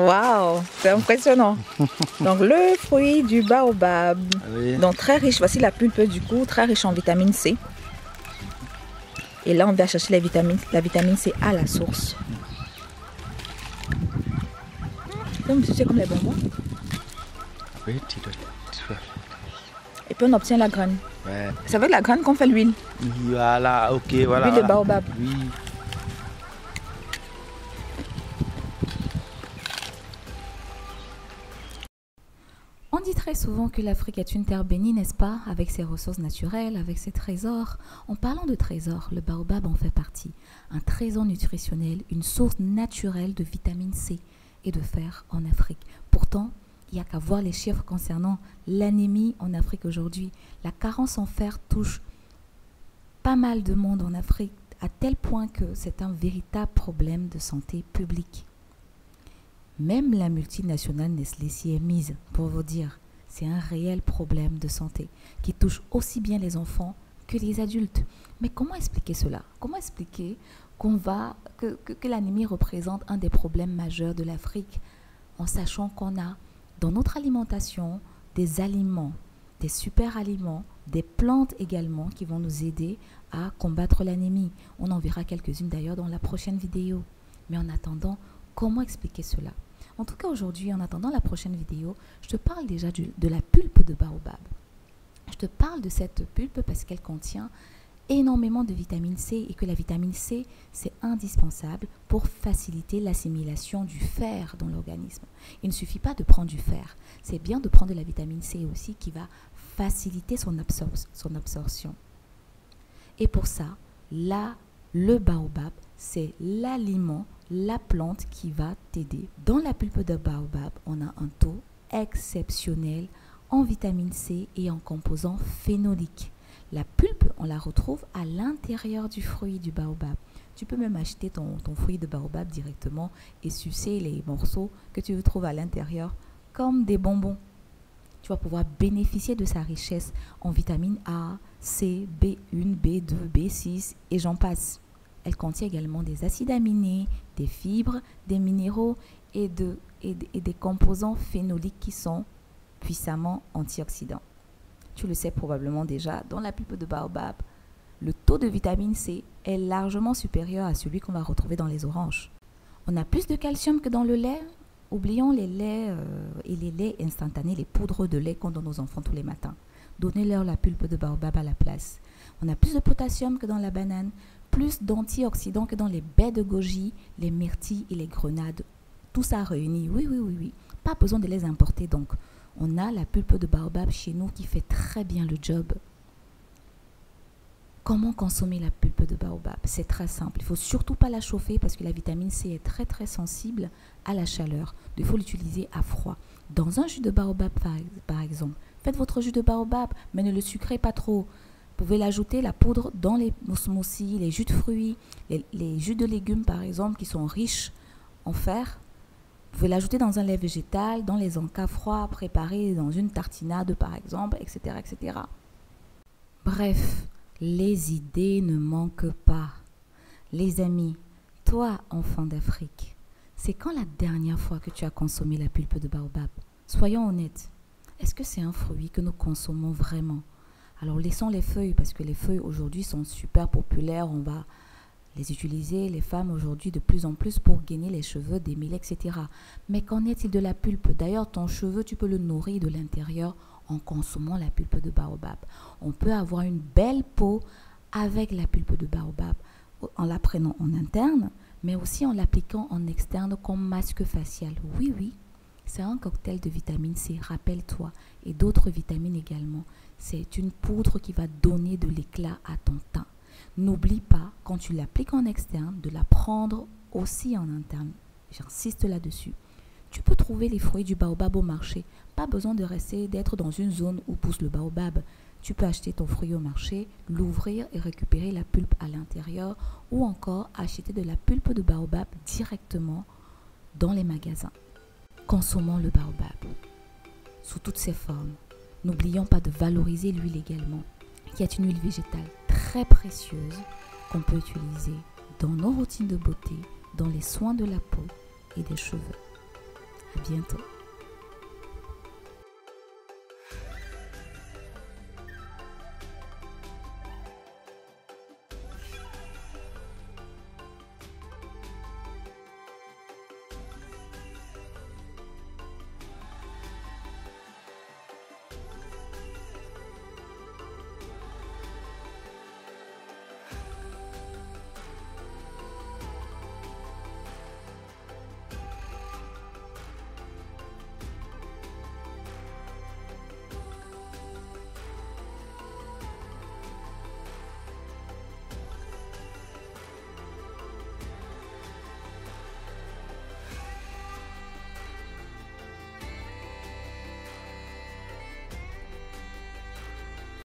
Waouh, c'est impressionnant. Donc le fruit du baobab, Oui. donc très riche, voici la pulpe du coup, très riche en vitamine C. Et là on va chercher la vitamine C à la source. C'est comme les bonbons. Oui, tu dois. Et puis on obtient la graine. Ouais. C'est avec la graine qu'on fait l'huile. Voilà, ok, voilà. L'huile de baobab. Oui. On dit très souvent que l'Afrique est une terre bénie, n'est-ce pas, avec ses ressources naturelles, avec ses trésors. En parlant de trésors, le baobab en fait partie. Un trésor nutritionnel, une source naturelle de vitamine C et de fer en Afrique. Pourtant, il n'y a qu'à voir les chiffres concernant l'anémie en Afrique aujourd'hui. La carence en fer touche pas mal de monde en Afrique, à tel point que c'est un véritable problème de santé publique. Même la multinationale Nestlé s'y est mise, pour vous dire. C'est un réel problème de santé qui touche aussi bien les enfants que les adultes. Mais comment expliquer cela? Comment expliquer que l'anémie représente un des problèmes majeurs de l'Afrique en sachant qu'on a dans notre alimentation des aliments, des super aliments, des plantes également qui vont nous aider à combattre l'anémie. On en verra quelques-unes d'ailleurs dans la prochaine vidéo. Mais en attendant, comment expliquer cela? En tout cas, aujourd'hui, en attendant la prochaine vidéo, je te parle déjà de la pulpe de baobab. Je te parle de cette pulpe parce qu'elle contient énormément de vitamine C et que la vitamine C, c'est indispensable pour faciliter l'assimilation du fer dans l'organisme. Il ne suffit pas de prendre du fer, c'est bien de prendre de la vitamine C aussi qui va faciliter son absorption. Et pour ça, là, le baobab, c'est l'aliment, la plante qui va t'aider. Dans la pulpe de baobab, on a un taux exceptionnel en vitamine C et en composants phénoliques. La pulpe, on la retrouve à l'intérieur du fruit du baobab. Tu peux même acheter ton fruit de baobab directement et sucer les morceaux que tu trouves à l'intérieur comme des bonbons. Tu vas pouvoir bénéficier de sa richesse en vitamines A, C, B1, B2, B6 et j'en passe. Elle contient également des acides aminés, des fibres, des minéraux et des composants phénoliques qui sont puissamment antioxydants. Tu le sais probablement déjà, dans la pulpe de baobab, le taux de vitamine C est largement supérieur à celui qu'on va retrouver dans les oranges. On a plus de calcium que dans le lait. Oublions les laits et les laits instantanés, les poudres de lait qu'on donne aux enfants tous les matins. Donnez-leur la pulpe de baobab à la place. On a plus de potassium que dans la banane, plus d'antioxydants que dans les baies de goji, les myrtilles et les grenades. Tout ça réuni, oui. Pas besoin de les importer donc. On a la pulpe de baobab chez nous qui fait très bien le job. Comment consommer la pulpe de baobab? C'est très simple. Il ne faut surtout pas la chauffer parce que la vitamine C est très très sensible à la chaleur. Il faut l'utiliser à froid. Dans un jus de baobab par exemple, faites votre jus de baobab, mais ne le sucrez pas trop. Vous pouvez l'ajouter, la poudre, dans les smoothies, les jus de fruits, les jus de légumes par exemple qui sont riches en fer. Vous pouvez l'ajouter dans un lait végétal, dans les encas froids, préparés dans une tartinade par exemple, etc., etc. Bref, les idées ne manquent pas. Les amis, toi, enfant d'Afrique, c'est quand la dernière fois que tu as consommé la pulpe de baobab? Soyons honnêtes, est-ce que c'est un fruit que nous consommons vraiment? Alors laissons les feuilles, parce que les feuilles aujourd'hui sont super populaires, on va les utiliser, les femmes aujourd'hui, de plus en plus pour gainer les cheveux, démêler, etc. Mais qu'en est-il de la pulpe? D'ailleurs, ton cheveu, tu peux le nourrir de l'intérieur en consommant la pulpe de baobab. On peut avoir une belle peau avec la pulpe de baobab, en la prenant en interne, mais aussi en l'appliquant en externe comme masque facial. Oui, c'est un cocktail de vitamine C, rappelle-toi, et d'autres vitamines également. C'est une poudre qui va donner de l'éclat à ton teint. N'oublie pas, quand tu l'appliques en externe, de la prendre aussi en interne. J'insiste là-dessus. Tu peux trouver les fruits du baobab au marché. Pas besoin d'être dans une zone où pousse le baobab. Tu peux acheter ton fruit au marché, l'ouvrir et récupérer la pulpe à l'intérieur ou encore acheter de la pulpe de baobab directement dans les magasins. Consommons le baobab sous toutes ses formes. N'oublions pas de valoriser l'huile également, qui est une huile végétale très précieuse qu'on peut utiliser dans nos routines de beauté, dans les soins de la peau et des cheveux. À bientôt.